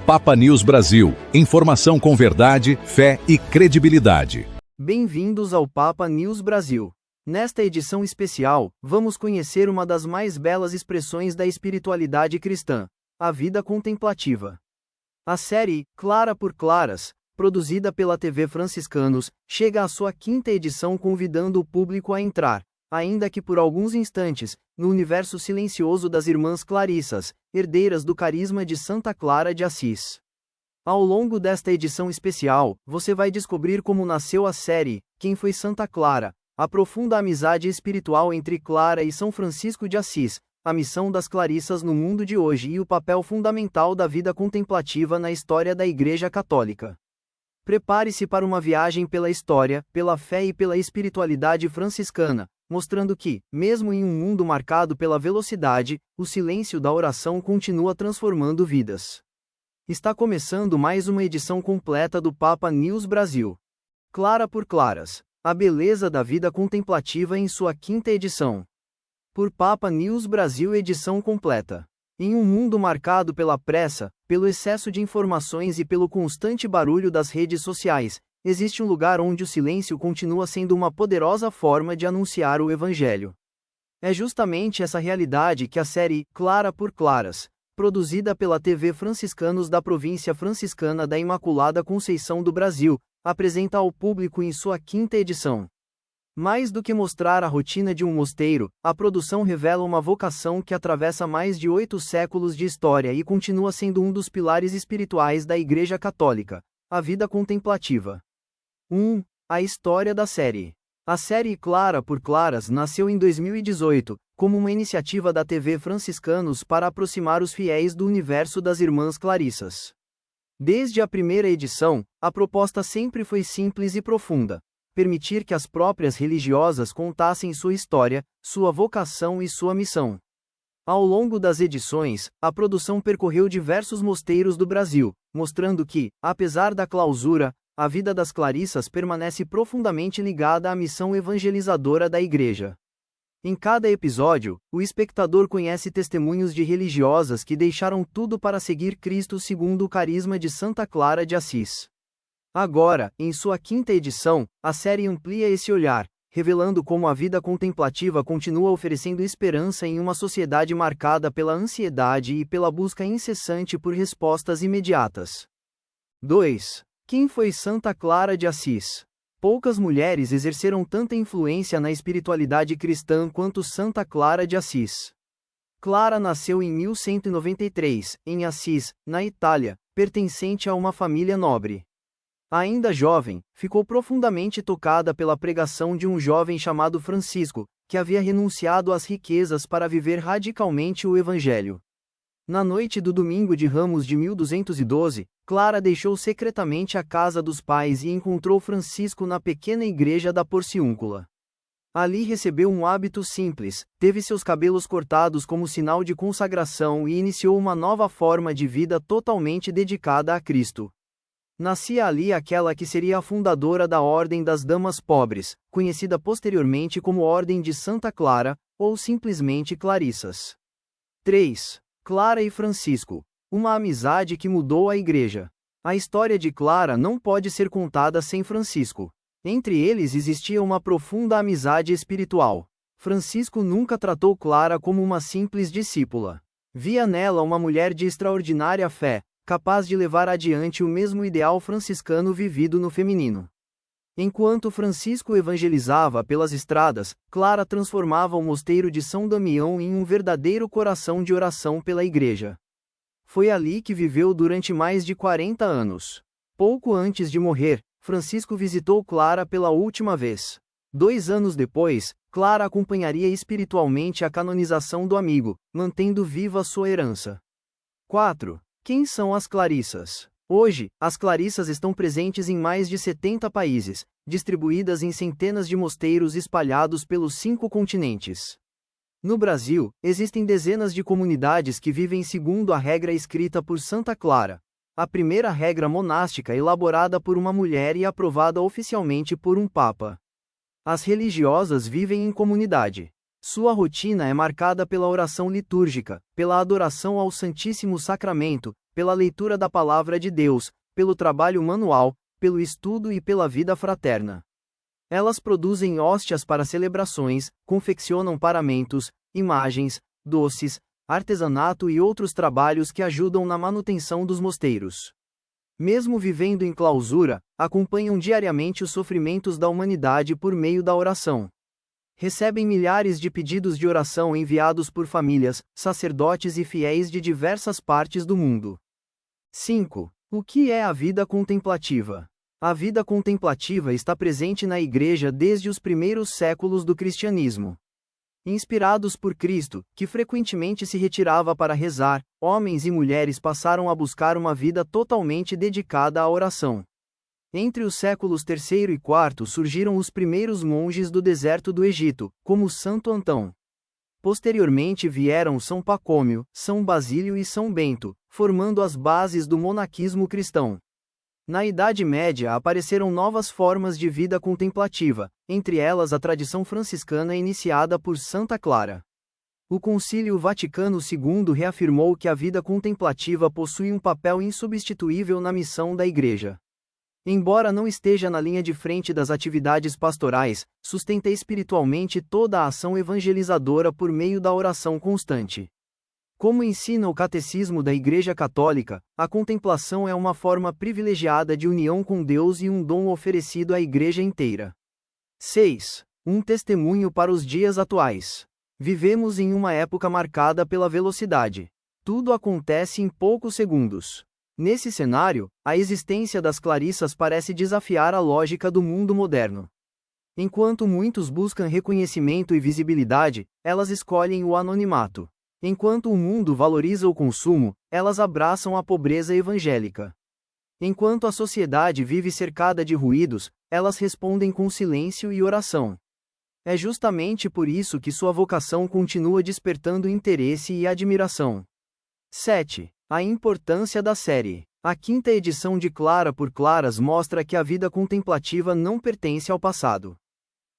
Papa News Brasil. Informação com verdade, fé e credibilidade. Bem-vindos ao Papa News Brasil. Nesta edição especial, vamos conhecer uma das mais belas expressões da espiritualidade cristã, a vida contemplativa. A série Clara por Claras, produzida pela TV Franciscanos, chega à sua quinta edição convidando o público a entrar, ainda que por alguns instantes, no universo silencioso das Irmãs Clarissas, herdeiras do carisma de Santa Clara de Assis. Ao longo desta edição especial, você vai descobrir como nasceu a série, quem foi Santa Clara, a profunda amizade espiritual entre Clara e São Francisco de Assis, a missão das Clarissas no mundo de hoje e o papel fundamental da vida contemplativa na história da Igreja Católica. Prepare-se para uma viagem pela história, pela fé e pela espiritualidade franciscana, mostrando que, mesmo em um mundo marcado pela velocidade, o silêncio da oração continua transformando vidas. Está começando mais uma edição completa do Papa News Brasil. Clara por Claras, a beleza da vida contemplativa em sua quinta edição. Por Papa News Brasil edição completa. Em um mundo marcado pela pressa, pelo excesso de informações e pelo constante barulho das redes sociais, existe um lugar onde o silêncio continua sendo uma poderosa forma de anunciar o Evangelho. É justamente essa realidade que a série Clara por Claras, produzida pela TV Franciscanos da Província Franciscana da Imaculada Conceição do Brasil, apresenta ao público em sua quinta edição. Mais do que mostrar a rotina de um mosteiro, a produção revela uma vocação que atravessa mais de 8 séculos de história e continua sendo um dos pilares espirituais da Igreja Católica, a vida contemplativa. 1. A história da série. A série Clara por Claras nasceu em 2018, como uma iniciativa da TV Franciscanos para aproximar os fiéis do universo das Irmãs Clarissas. Desde a primeira edição, a proposta sempre foi simples e profunda: permitir que as próprias religiosas contassem sua história, sua vocação e sua missão. Ao longo das edições, a produção percorreu diversos mosteiros do Brasil, mostrando que, apesar da clausura, a vida das Clarissas permanece profundamente ligada à missão evangelizadora da Igreja. Em cada episódio, o espectador conhece testemunhos de religiosas que deixaram tudo para seguir Cristo segundo o carisma de Santa Clara de Assis. Agora, em sua quinta edição, a série amplia esse olhar, revelando como a vida contemplativa continua oferecendo esperança em uma sociedade marcada pela ansiedade e pela busca incessante por respostas imediatas. 2. Quem foi Santa Clara de Assis? Poucas mulheres exerceram tanta influência na espiritualidade cristã quanto Santa Clara de Assis. Clara nasceu em 1193, em Assis, na Itália, pertencente a uma família nobre. Ainda jovem, ficou profundamente tocada pela pregação de um jovem chamado Francisco, que havia renunciado às riquezas para viver radicalmente o Evangelho. Na noite do Domingo de Ramos de 1212, Clara deixou secretamente a casa dos pais e encontrou Francisco na pequena igreja da Porciúncula. Ali recebeu um hábito simples, teve seus cabelos cortados como sinal de consagração e iniciou uma nova forma de vida totalmente dedicada a Cristo. Nascia ali aquela que seria a fundadora da Ordem das Damas Pobres, conhecida posteriormente como Ordem de Santa Clara, ou simplesmente Clarissas. 3. Clara e Francisco. Uma amizade que mudou a Igreja. A história de Clara não pode ser contada sem Francisco. Entre eles existia uma profunda amizade espiritual. Francisco nunca tratou Clara como uma simples discípula. Via nela uma mulher de extraordinária fé, capaz de levar adiante o mesmo ideal franciscano vivido no feminino. Enquanto Francisco evangelizava pelas estradas, Clara transformava o mosteiro de São Damião em um verdadeiro coração de oração pela Igreja. Foi ali que viveu durante mais de 40 anos. Pouco antes de morrer, Francisco visitou Clara pela última vez. 2 anos depois, Clara acompanharia espiritualmente a canonização do amigo, mantendo viva sua herança. 4. Quem são as Clarissas? Hoje, as Clarissas estão presentes em mais de 70 países, distribuídas em centenas de mosteiros espalhados pelos 5 continentes. No Brasil, existem dezenas de comunidades que vivem segundo a regra escrita por Santa Clara, a primeira regra monástica elaborada por uma mulher e aprovada oficialmente por um papa. As religiosas vivem em comunidade. Sua rotina é marcada pela oração litúrgica, pela adoração ao Santíssimo Sacramento, pela leitura da Palavra de Deus, pelo trabalho manual, pelo estudo e pela vida fraterna. Elas produzem hóstias para celebrações, confeccionam paramentos, imagens, doces, artesanato e outros trabalhos que ajudam na manutenção dos mosteiros. Mesmo vivendo em clausura, acompanham diariamente os sofrimentos da humanidade por meio da oração. Recebem milhares de pedidos de oração enviados por famílias, sacerdotes e fiéis de diversas partes do mundo. 5. O que é a vida contemplativa? A vida contemplativa está presente na Igreja desde os primeiros séculos do cristianismo. Inspirados por Cristo, que frequentemente se retirava para rezar, homens e mulheres passaram a buscar uma vida totalmente dedicada à oração. Entre os séculos III e IV surgiram os primeiros monges do deserto do Egito, como Santo Antão. Posteriormente vieram São Pacômio, São Basílio e São Bento, formando as bases do monaquismo cristão. Na Idade Média apareceram novas formas de vida contemplativa, entre elas a tradição franciscana iniciada por Santa Clara. O Concílio Vaticano II reafirmou que a vida contemplativa possui um papel insubstituível na missão da Igreja. Embora não esteja na linha de frente das atividades pastorais, sustenta espiritualmente toda a ação evangelizadora por meio da oração constante. Como ensina o Catecismo da Igreja Católica, a contemplação é uma forma privilegiada de união com Deus e um dom oferecido à Igreja inteira. 6. Um testemunho para os dias atuais. Vivemos em uma época marcada pela velocidade. Tudo acontece em poucos segundos. Nesse cenário, a existência das clarissas parece desafiar a lógica do mundo moderno. Enquanto muitos buscam reconhecimento e visibilidade, elas escolhem o anonimato. Enquanto o mundo valoriza o consumo, elas abraçam a pobreza evangélica. Enquanto a sociedade vive cercada de ruídos, elas respondem com silêncio e oração. É justamente por isso que sua vocação continua despertando interesse e admiração. 7. A importância da série. A quinta edição de Clara por Claras mostra que a vida contemplativa não pertence ao passado.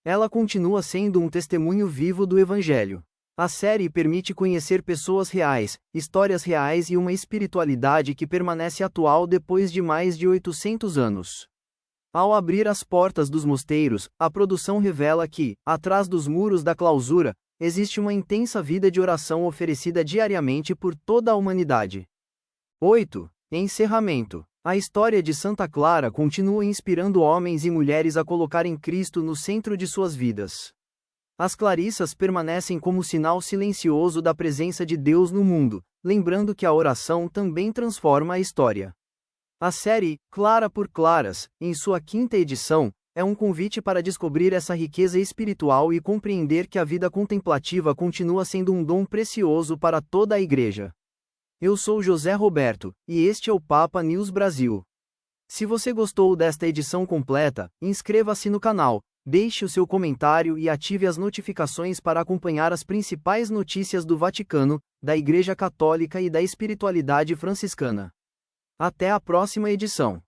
Ela continua sendo um testemunho vivo do Evangelho. A série permite conhecer pessoas reais, histórias reais e uma espiritualidade que permanece atual depois de mais de 800 anos. Ao abrir as portas dos mosteiros, a produção revela que, atrás dos muros da clausura, existe uma intensa vida de oração oferecida diariamente por toda a humanidade. 8. Encerramento. A história de Santa Clara continua inspirando homens e mulheres a colocarem Cristo no centro de suas vidas. As clarissas permanecem como sinal silencioso da presença de Deus no mundo, lembrando que a oração também transforma a história. A série, Clara por Claras, em sua quinta edição, é um convite para descobrir essa riqueza espiritual e compreender que a vida contemplativa continua sendo um dom precioso para toda a Igreja. Eu sou José Roberto, e este é o Papa News Brasil. Se você gostou desta edição completa, inscreva-se no canal, deixe o seu comentário e ative as notificações para acompanhar as principais notícias do Vaticano, da Igreja Católica e da espiritualidade franciscana. Até a próxima edição.